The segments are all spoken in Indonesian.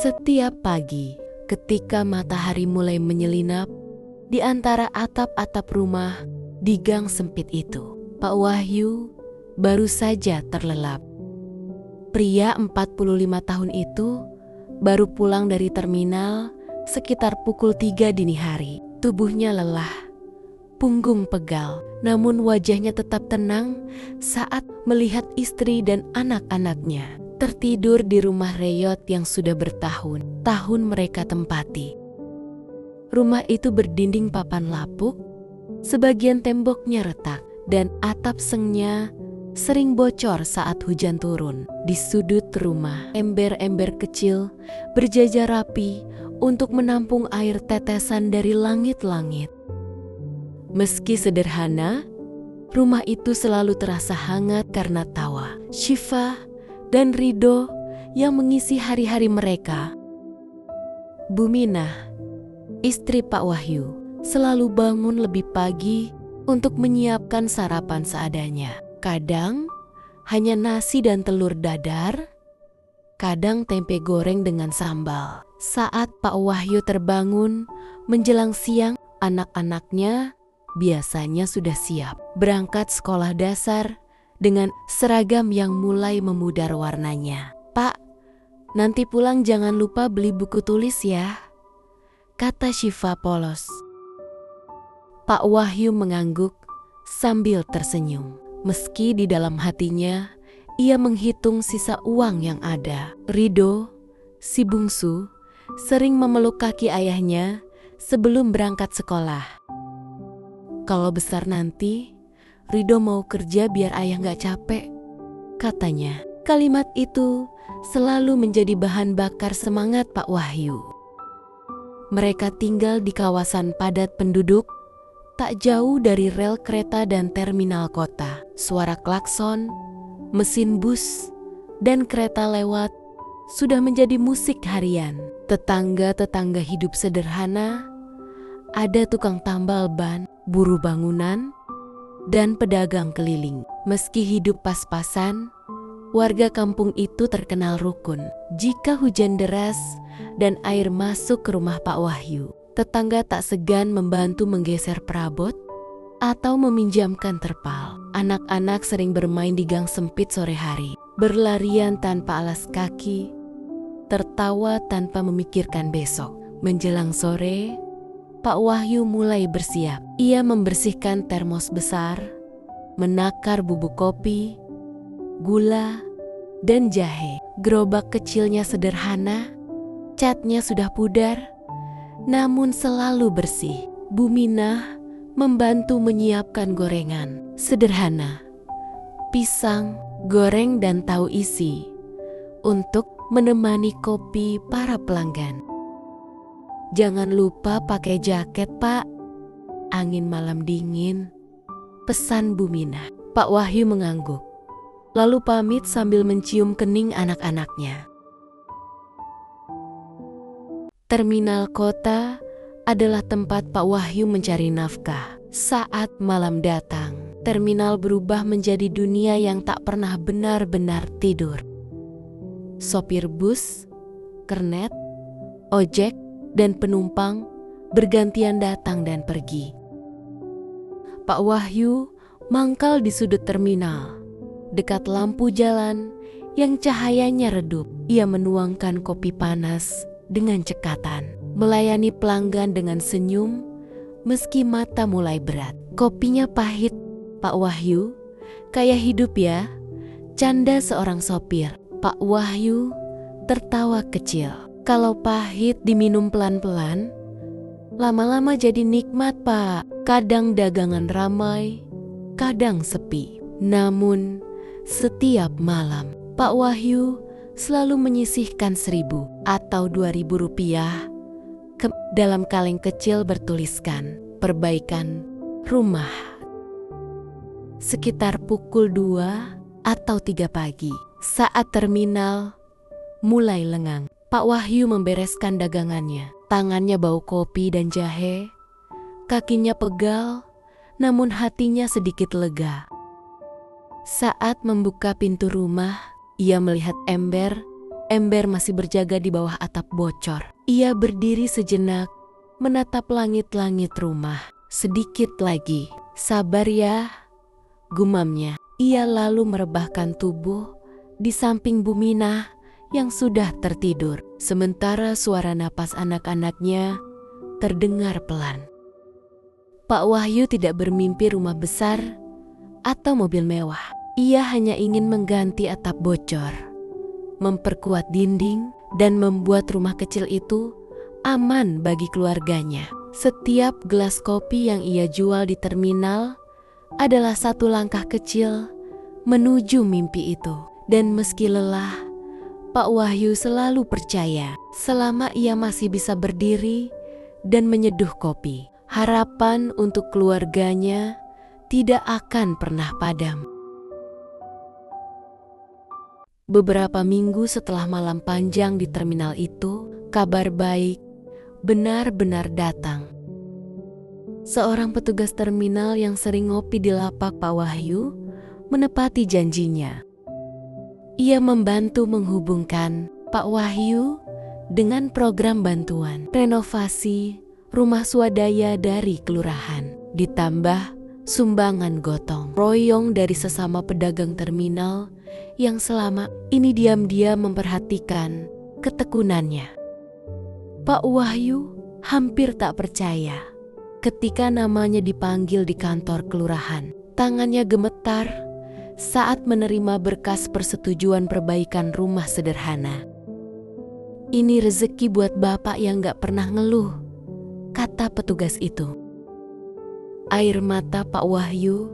Setiap pagi, ketika matahari mulai menyelinap, di antara atap-atap rumah di gang sempit itu, Pak Wahyu baru saja terlelap. Pria 45 tahun itu baru pulang dari terminal sekitar pukul 3 dini hari. Tubuhnya lelah, punggung pegal, namun wajahnya tetap tenang saat melihat istri dan anak-anaknya tertidur di rumah reyot yang sudah bertahun-tahun mereka tempati. Rumah itu berdinding papan lapuk, sebagian temboknya retak, dan atap sengnya sering bocor saat hujan turun. Di sudut rumah, ember-ember kecil berjajar rapi untuk menampung air tetesan dari langit-langit. Meski sederhana, rumah itu selalu terasa hangat karena tawa, Syifa, dan Ridho yang mengisi hari-hari mereka. Buminah, istri Pak Wahyu, selalu bangun lebih pagi untuk menyiapkan sarapan seadanya. Kadang hanya nasi dan telur dadar, kadang tempe goreng dengan sambal. Saat Pak Wahyu terbangun menjelang siang, anak-anaknya biasanya sudah siap berangkat sekolah dasar dengan seragam yang mulai memudar warnanya. "Pak, nanti pulang jangan lupa beli buku tulis ya," kata Syifa polos. Pak Wahyu mengangguk sambil tersenyum. Meski di dalam hatinya ia menghitung sisa uang yang ada. Ridho, si bungsu, sering memeluk kaki ayahnya sebelum berangkat sekolah. "Kalau besar nanti, Ridho mau kerja biar ayah gak capek," katanya. Kalimat itu selalu menjadi bahan bakar semangat Pak Wahyu. Mereka tinggal di kawasan padat penduduk, tak jauh dari rel kereta dan terminal kota. Suara klakson, mesin bus, dan kereta lewat sudah menjadi musik harian. Tetangga-tetangga hidup sederhana, ada tukang tambal ban, buruh bangunan, dan pedagang keliling. Meski hidup pas-pasan, warga kampung itu terkenal rukun. Jika hujan deras dan air masuk ke rumah Pak Wahyu, tetangga tak segan membantu menggeser perabot atau meminjamkan terpal. Anak-anak sering bermain di gang sempit sore hari, berlarian tanpa alas kaki, tertawa tanpa memikirkan besok. Menjelang sore, Pak Wahyu mulai bersiap. Ia membersihkan termos besar, menakar bubuk kopi, gula, dan jahe. Gerobak kecilnya sederhana, catnya sudah pudar, namun selalu bersih. Buminah membantu menyiapkan gorengan sederhana, pisang, goreng, dan tahu isi untuk menemani kopi para pelanggan. "Jangan lupa pakai jaket, Pak. Angin malam dingin," pesan Buminah. Pak Wahyu mengangguk, lalu pamit sambil mencium kening anak-anaknya. Terminal kota adalah tempat Pak Wahyu mencari nafkah. Saat malam datang, terminal berubah menjadi dunia yang tak pernah benar-benar tidur. Sopir bus, kernet, ojek, dan penumpang bergantian datang dan pergi. Pak Wahyu mangkal di sudut terminal, dekat lampu jalan yang cahayanya redup. Ia menuangkan kopi panas dengan cekatan, melayani pelanggan dengan senyum meski mata mulai berat. "Kopinya pahit, Pak Wahyu. Kayak hidup ya," canda seorang sopir. Pak Wahyu tertawa kecil. "Kalau pahit diminum pelan-pelan, lama-lama jadi nikmat, Pak. Kadang dagangan ramai, kadang sepi. Namun setiap malam Pak Wahyu selalu menyisihkan 1.000 atau 2.000 rupiah ke dalam kaleng kecil bertuliskan perbaikan rumah." Sekitar pukul 2 atau 3 pagi, saat terminal mulai lengang, Pak Wahyu membereskan dagangannya. Tangannya bau kopi dan jahe, kakinya pegal, namun hatinya sedikit lega. Saat membuka pintu rumah, ia melihat ember Ember masih berjaga di bawah atap bocor. Ia berdiri sejenak, menatap langit-langit rumah. Sedikit lagi, sabar ya, gumamnya. Ia lalu merebahkan tubuh di samping Buminah yang sudah tertidur. Sementara suara napas anak-anaknya terdengar pelan. Pak Wahyu tidak bermimpi rumah besar atau mobil mewah. Ia hanya ingin mengganti atap bocor, memperkuat dinding, dan membuat rumah kecil itu aman bagi keluarganya. Setiap gelas kopi yang ia jual di terminal adalah satu langkah kecil menuju mimpi itu. Dan meski lelah, Pak Wahyu selalu percaya selama ia masih bisa berdiri dan menyeduh kopi, harapan untuk keluarganya tidak akan pernah padam. Beberapa minggu setelah malam panjang di terminal itu, kabar baik benar-benar datang. Seorang petugas terminal yang sering ngopi di lapak Pak Wahyu menepati janjinya. Ia membantu menghubungkan Pak Wahyu dengan program bantuan renovasi rumah swadaya dari kelurahan, ditambah sumbangan gotong royong dari sesama pedagang terminal yang selama ini diam-diam memperhatikan ketekunannya. Pak Wahyu hampir tak percaya ketika namanya dipanggil di kantor kelurahan. Tangannya gemetar saat menerima berkas persetujuan perbaikan rumah sederhana. Ini rezeki buat bapak yang gak pernah ngeluh, kata petugas itu. Air mata Pak Wahyu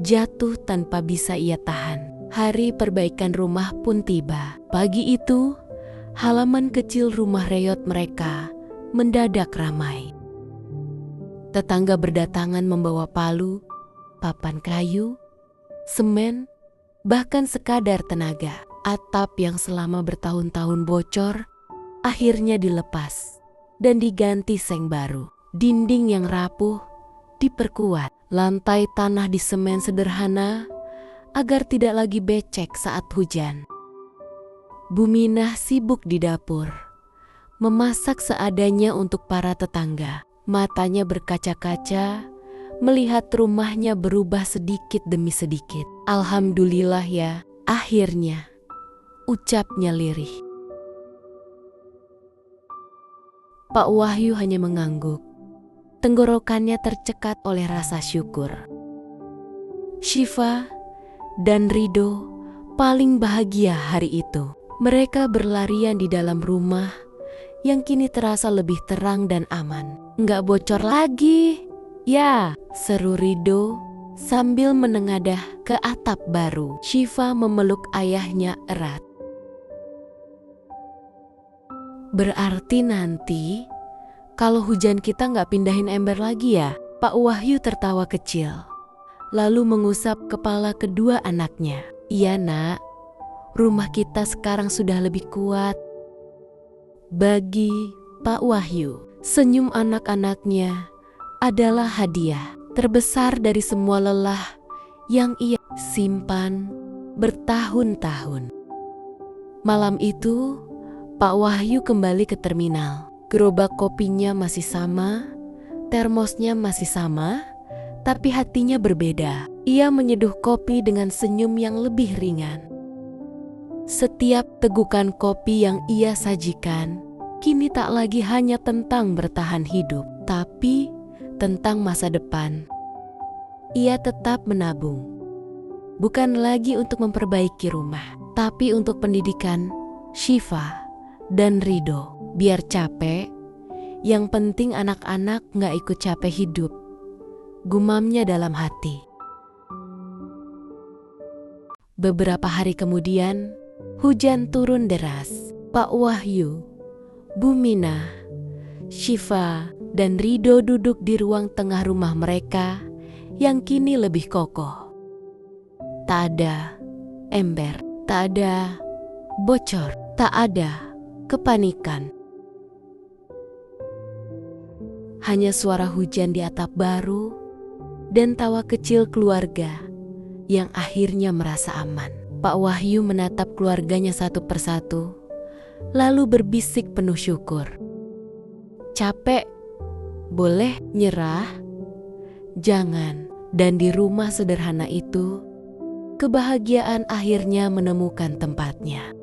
jatuh tanpa bisa ia tahan. Hari perbaikan rumah pun tiba. Pagi itu, halaman kecil rumah reot mereka mendadak ramai. Tetangga berdatangan membawa palu, papan kayu, semen, bahkan sekadar tenaga. Atap yang selama bertahun-tahun bocor akhirnya dilepas dan diganti seng baru. Dinding yang rapuh diperkuat, lantai tanah disemen sederhana agar tidak lagi becek saat hujan. Buminah sibuk di dapur, memasak seadanya untuk para tetangga. Matanya berkaca-kaca, melihat rumahnya berubah sedikit demi sedikit. Alhamdulillah ya, akhirnya, ucapnya lirih. Pak Wahyu hanya mengangguk. Tenggorokannya tercekat oleh rasa syukur. Syifa dan Rido paling bahagia hari itu. Mereka berlarian di dalam rumah yang kini terasa lebih terang dan aman. Nggak bocor lagi, ya, seru Rido sambil menengadah ke atap baru. Syifa memeluk ayahnya erat. Berarti nanti kalau hujan kita nggak pindahin ember lagi ya? Pak Wahyu tertawa kecil, lalu mengusap kepala kedua anaknya. Iya nak, rumah kita sekarang sudah lebih kuat. Bagi Pak Wahyu, senyum anak-anaknya adalah hadiah terbesar dari semua lelah yang ia simpan bertahun-tahun. Malam itu, Pak Wahyu kembali ke terminal. Gerobak kopinya masih sama, termosnya masih sama, tapi hatinya berbeda. Ia menyeduh kopi dengan senyum yang lebih ringan. Setiap tegukan kopi yang ia sajikan, kini tak lagi hanya tentang bertahan hidup, tapi tentang masa depan. Ia tetap menabung. Bukan lagi untuk memperbaiki rumah, tapi untuk pendidikan Syifa dan Rido. Biar capek, yang penting anak-anak gak ikut capek hidup, gumamnya dalam hati. Beberapa hari kemudian, hujan turun deras. Pak Wahyu, Buminah, Syifa, dan Rido duduk di ruang tengah rumah mereka yang kini lebih kokoh. Tak ada ember, tak ada bocor, tak ada kepanikan. Hanya suara hujan di atap baru dan tawa kecil keluarga yang akhirnya merasa aman. Pak Wahyu menatap keluarganya satu persatu lalu berbisik penuh syukur. Capek? Boleh nyerah? Jangan. Dan di rumah sederhana itu, kebahagiaan akhirnya menemukan tempatnya.